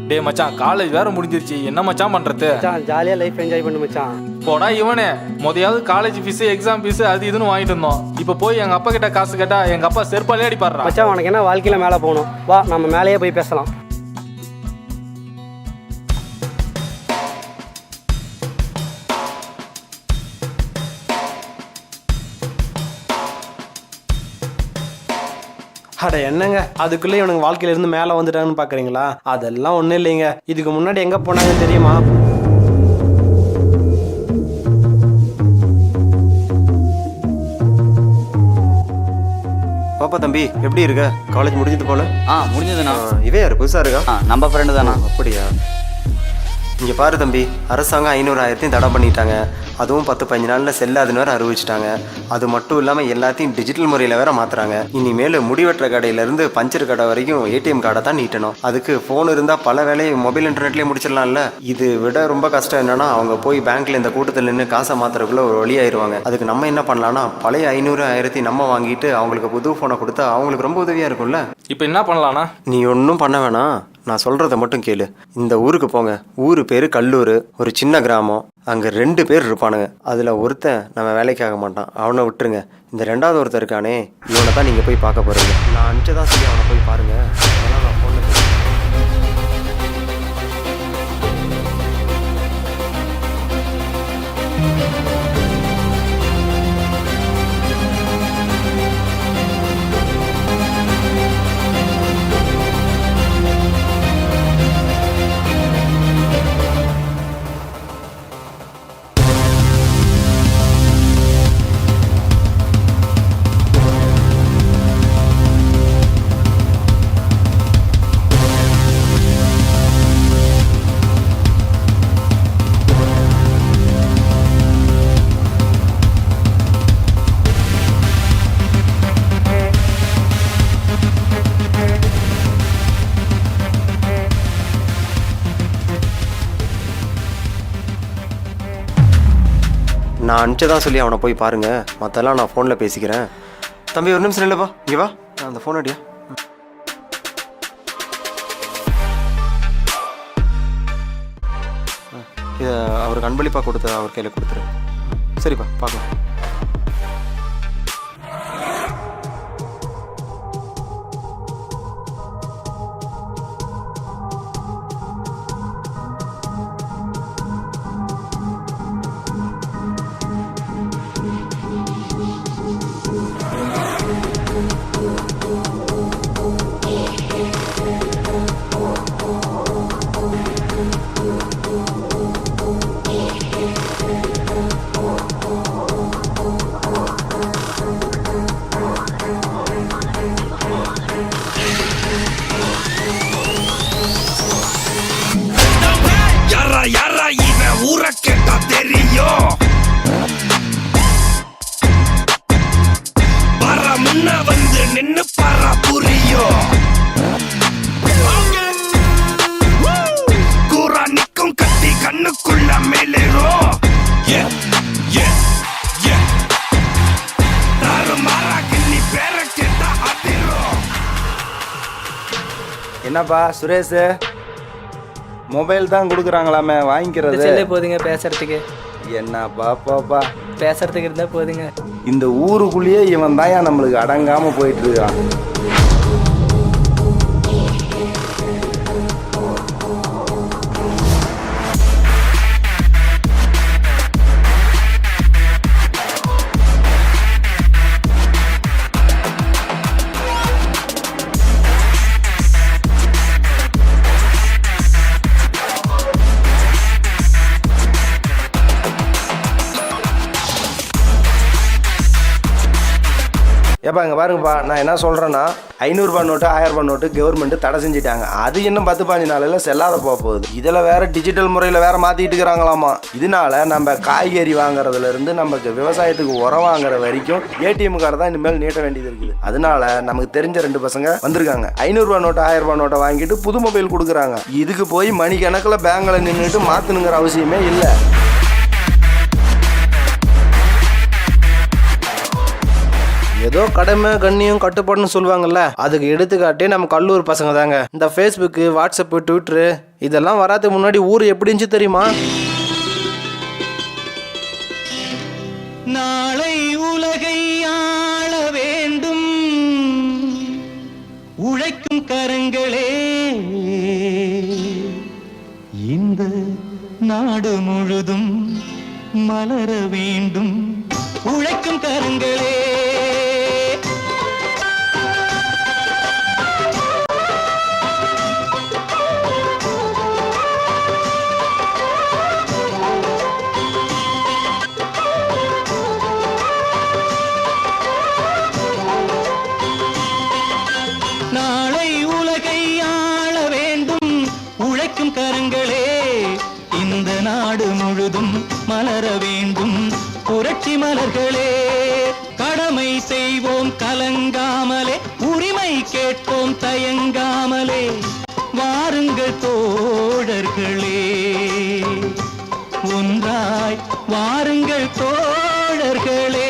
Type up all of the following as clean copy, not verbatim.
டே மச்சான், காலேஜ் வேற முடிஞ்சிருச்சு, என்ன மச்சான் பண்றது? மச்சான் ஜாலியா லைஃப் என்ஜாய் பண்ணு மச்சான். போடா இவனே, முதயாவது காலேஜ் ஃபீஸ் எக்ஸாம் ஃபீஸ் அது இதுன்னு வாங்கிட்டு இருந்தோம். இப்போ போய் எங்க அப்பா கிட்ட காசு கேட்டா எங்க அப்பா செருப்பாலே அடிப்பாடுறா. மச்சான் உனக்கு என்ன வாழ்க்கையில மேலே போகணும், வா நம்ம மேலேயே போய் பேசலாம். அட என்னங்க, அதுக்குள்ளே இவனுங்க வாழ்க்கையில இருந்து மேலே வந்துட்டாங்கன்னு பாக்குறீங்களா? அதெல்லாம் ஒன்றும் இல்லைங்க. இதுக்கு முன்னாடி எங்க போனாங்கன்னு தெரியுமா? பாப்பா தம்பி எப்படி இருக்க? காலேஜ் முடிஞ்சது போல. முடிஞ்சதுண்ணா. இவே யாரு புதுசா இருக்கா? நம்ம ஃப்ரெண்டு தானா? அப்படியா? இங்கே பாரு தம்பி, அரசாங்கம் 500,000 தடை பண்ணிட்டாங்க. அதுவும் 10-15 நாளில் செல்லாதுன்னு வேறு அறிவிச்சிட்டாங்க. அது மட்டும் இல்லாமல் எல்லாத்தையும் டிஜிட்டல் முறையில் வேற மாற்றுறாங்க. இனிமேல் முடிவெட்டுற கடையிலேருந்து பஞ்சர் கடை வரைக்கும் ஏடிஎம் கார்டை தான் நீட்டணும். அதுக்கு ஃபோன் இருந்தால் பல வேலையை மொபைல் இன்டர்நெட்லேயே முடிச்சிடலாம்ல. இது விட ரொம்ப கஷ்டம் என்னன்னா, அவங்க போய் பேங்க்கில் இந்த கூட்டத்தில் நின்று காசை மாற்றுறதுக்குள்ள ஒரு வழியாயிருவாங்க. அதுக்கு நம்ம என்ன பண்ணலான்னா, பழைய 500,000 நம்ம வாங்கிட்டு அவங்களுக்கு புது ஃபோனை கொடுத்தா அவங்களுக்கு ரொம்ப உதவியாக இருக்கும்ல. இப்போ என்ன பண்ணலாம்னா? நீ ஒன்றும் பண்ண வேணாம், நான் சொல்கிறத மட்டும் கேளு. இந்த ஊருக்கு போங்க. ஊர் பேர் கல்லூர், ஒரு சின்ன கிராமம். அங்கே 2 பேர் இருப்பானுங்க. அதில் ஒருத்தன் நம்ம வேலைக்காக மாட்டான், அவனை விட்டுருங்க. இந்த 2வது ஒருத்தர் இருக்கானே, இவனை தான் நீங்கள் போய் பார்க்க போகிறீங்க. நான் அனுப்பிச்சதான் சொல்லி அவனை போய் பாருங்கள். அதெல்லாம் நான் ஃபோனில் நான் அனுப்பிச்சதான் சொல்லி அவனை போய் பாருங்க. மற்றெல்லாம் நான் ஃபோனில் பேசிக்கிறேன். தம்பி ஒரு நிமிஷம் இல்லைப்பா, இங்கே வா. அந்த ஃபோன் அடியா. இதை அவருக்கு அன்பளிப்பாக கொடுத்த அவர் கையில் கொடுத்துரு. சரிப்பா, பார்க்கலாம். யாரா இவன் ஊரை கேட்டா தெரியும். வர முன்ன வந்து நின்னு பாரா புரியும். கூரா நிக்கும் கத்தி கண்ணுக்குள்ள மேலேறும். தாறுமாறா கிள்ளி பேர கேட்டா அதிரும். என்னப்பா சுரேஷ், மொபைல் தான் கொடுக்குறாங்களாமே, வாங்கிக்கிறது செல்லே போதுங்க பேசுறதுக்கு. என்னப்பா பாப்பா பேசுறதுக்கு இருந்தா போதுங்க. இந்த ஊருக்குள்ளேயே இவன் தான் நம்மளுக்கு அடங்காம போயிட்டு இருக்கான். ஏப்பா இங்கே பாருங்கப்பா, நான் என்ன சொல்கிறேன்னா, 500 ரூபாய் நோட்டு 1000 ரூபாய் நோட்டு கவர்மெண்ட் தடை செஞ்சுட்டாங்க. அது இன்னும் 10-15 நாளில் செல்லாத போகுது. இதில் வேற டிஜிட்டல் முறையில் வேற மாற்றிட்டு இருக்கிறாங்களாமா. இதனால நம்ம காய்கறி வாங்குறதுலேருந்து நமக்கு விவசாயத்துக்கு உரம் வாங்குற வரைக்கும் ஏடிஎம் கார்டு தான் இனிமேல் நீட்ட வேண்டியது இருக்குது. அதனால நமக்கு தெரிஞ்ச 2 பசங்க வந்திருக்காங்க. 500 ரூபாய் நோட்டு 1000 ரூபாய் நோட்டை வாங்கிட்டு புது மொபைல் கொடுக்குறாங்க. இதுக்கு போய் மணிக்கணக்கில் பேங்கில் நின்றுட்டு மாற்றணுங்கிற அவசியமே இல்லை. ஏதோ கடமை கண்ணியம் கட்டுப்பாடுன்னு சொல்லுவாங்கல்ல, அதுக்கு எடுத்துக்காட்டே நம்ம கல்லூர் பசங்க தாங்க. இந்த ஃபேஸ்புக்கு, வாட்ஸ்அப்பு, ட்விட்டரு இதெல்லாம் வராதுக்கு முன்னாடி ஊர் எப்படி இருந்துச்சு தெரியுமா? நாளை உலகை ஆள வேண்டும் உழைக்கும் கரங்களே, இந்த நாடு முழுதும் மலர வேண்டும் உழைக்கும் கரங்களே. நாளை உலகை ஆள வேண்டும் உழைக்கும் கரங்களே, இந்த நாடு முழுதும் மலர வேண்டும் புரட்சி மலர்களே. கடமை செய்வோம் கலங்காமலே, உரிமை கேட்போம் தயங்காமலே, வாருங்கள் தோழர்களே, ஒன்றாய் வாருங்கள் தோழர்களே.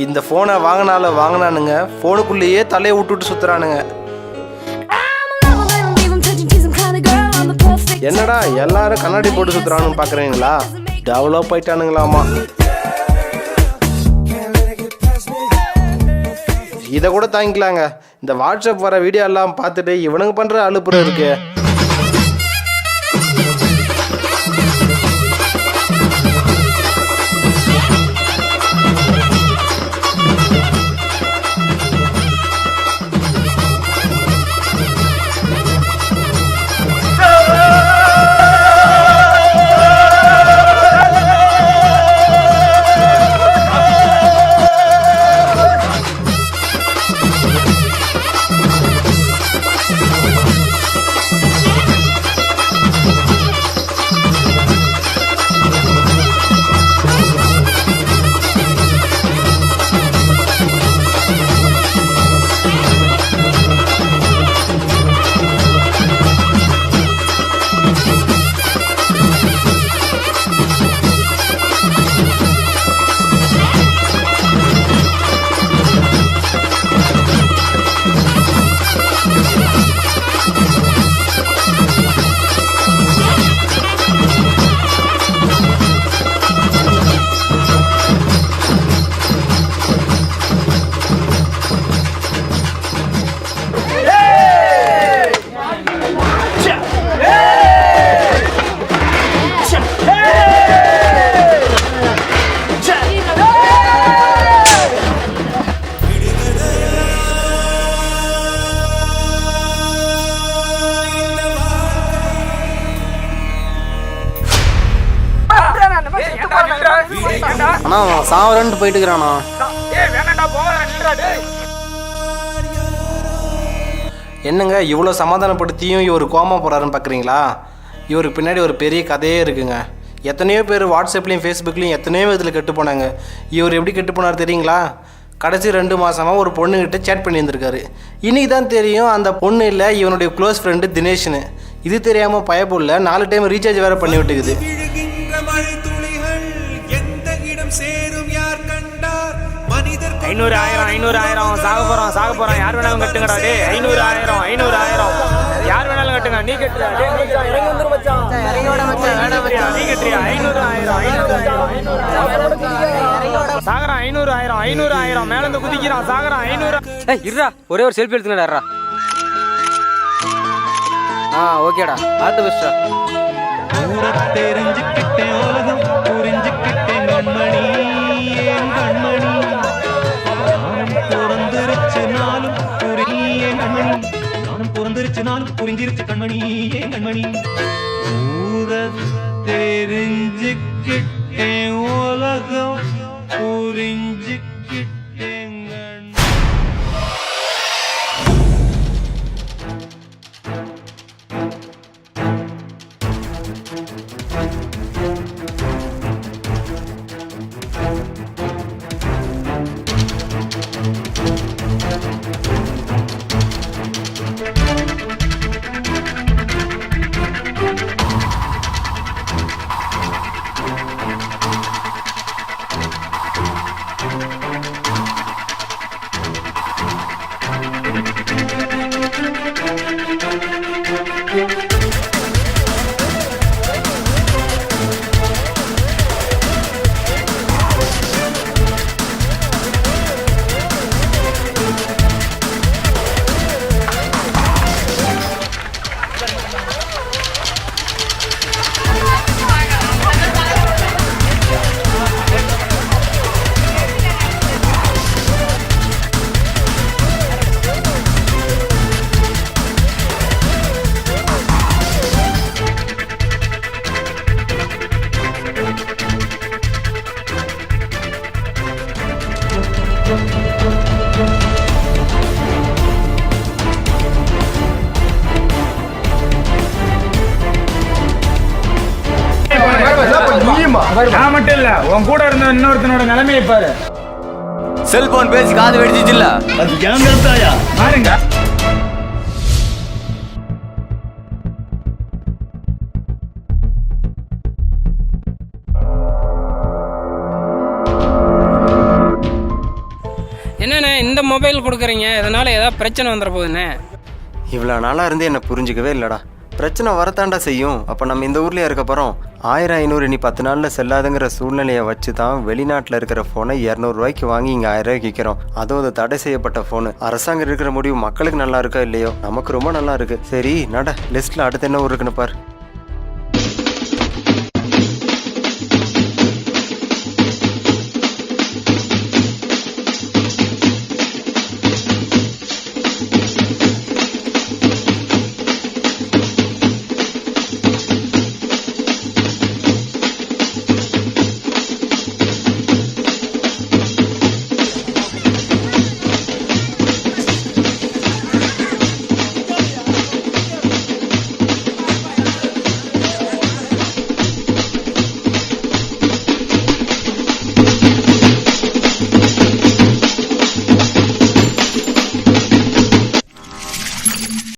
இந்த ஃபோனை வாங்கினானுங்க, ஃபோனுக்குள்ளேயே தலையை விட்டுட்டு சுற்றுறானுங்க. என்னடா எல்லாரும் கண்ணாடி போட்டு சுற்றுறானுன்னு பார்க்குறீங்களா? டெவலப் ஆயிட்டானுங்களாமா. இதை கூட தாங்கிக்கலாங்க, இந்த வாட்ஸ்அப் வர வீடியோ எல்லாம் பார்த்துட்டு இவனுங்க பண்ணுற அலுப்புறம் இருக்கு. அண்ணா சாவரன்ட்டு போயிட்டு இருக்கிறானா? என்னங்க இவ்வளோ சமாதானப்படுத்தியும் இவர் கோமா போகிறாருன்னு பார்க்குறீங்களா? இவருக்கு பின்னாடி ஒரு பெரிய கதையே இருக்குங்க. எத்தனையோ பேர் வாட்ஸ்அப்லேயும் ஃபேஸ்புக்லேயும் எத்தனையோ விதத்தில் கெட்டு போனாங்க. இவர் எப்படி கெட்டு போனார் தெரியுங்களா? கடைசி 2 மாதமாக ஒரு பொண்ணுக்கிட்ட சேட் பண்ணி இருந்திருக்காரு. இன்றைக்கி தான் தெரியும் அந்த பொண்ணு இல்லை, இவனுடைய க்ளோஸ் ஃப்ரெண்டு தினேஷ்னு. இது தெரியாமல் பயப்புள்ள 4 டைம் ரீசார்ஜ் வேறு பண்ணி விட்டுக்குது. சேரும் யார் கண்டார் மனிதர் 500 1000 சாக போறோம் யார் வேணாலும் கட்டுங்கடா. டேய் 500 1000 யார் வேணாலும் கட்டுங்க. நீ கட்டுடா. டேய் இறங்கி வந்துரு மச்சான். இறங்கி ஓட மச்சான். நீ கட்டுறியா? 500 1000 சாகறான். 500 1000 மேல இருந்து குதிக்கிறான். சாகறான். 500. ஏய் இருடா, ஒரே ஒரு செல்ஃபி எடுத்துங்கடா. ஓகேடா, ஆல் தி பெஸ்ட். தெரிஞ்சுக்கிட்டே உலகம் புரிஞ்சுக்கிட்டே கண்மணி ஏன் கண்மணி நானும் பிறந்திருச்சு நாளும் புரிஞ்சிருச்சு கண்மணி ஏன் கண்மணி தெரிஞ்சுக்கிட்டே உலகம் புரிஞ்சுக்கிட்டே கண்மணி. நான் மட்டும் இல்ல உன் கூட இருந்த இன்னொருத்தனோட நிலைமையை பாரு. செல்போன் பேசி காது வெடிச்சிச்சு இல்ல பாருங்க. என்னண்ணே இந்த மொபைல் கொடுக்குறீங்க, இதனால ஏதாவது பிரச்சனை வந்துட போகுதுண்ணே. இவ்வளோ நாளாக இருந்து என்னை புரிஞ்சிக்கவே இல்லைடா. பிரச்சனை வரத்தாண்டா செய்யும். அப்போ நம்ம இந்த ஊர்லேயே இருக்க போகிறோம். 1000-500 நீ 10 நாளில் செல்லாதுங்கிற சூழ்நிலையை வச்சு தான் வெளிநாட்டில் இருக்கிற ஃபோனை 200 ரூபாய்க்கு வாங்கி இங்கே 1000 ரூபாய்க்கு விற்கிறோம். அதுவும் அது தடை செய்யப்பட்ட ஃபோனு. அரசாங்கம் இருக்கிற முடிவு மக்களுக்கு நல்லா இருக்கா இல்லையோ, நமக்கு ரொம்ப நல்லா இருக்கு. சரி நட, லிஸ்ட்டில் அடுத்து என்ன ஊர் இருக்குன்னு பார்.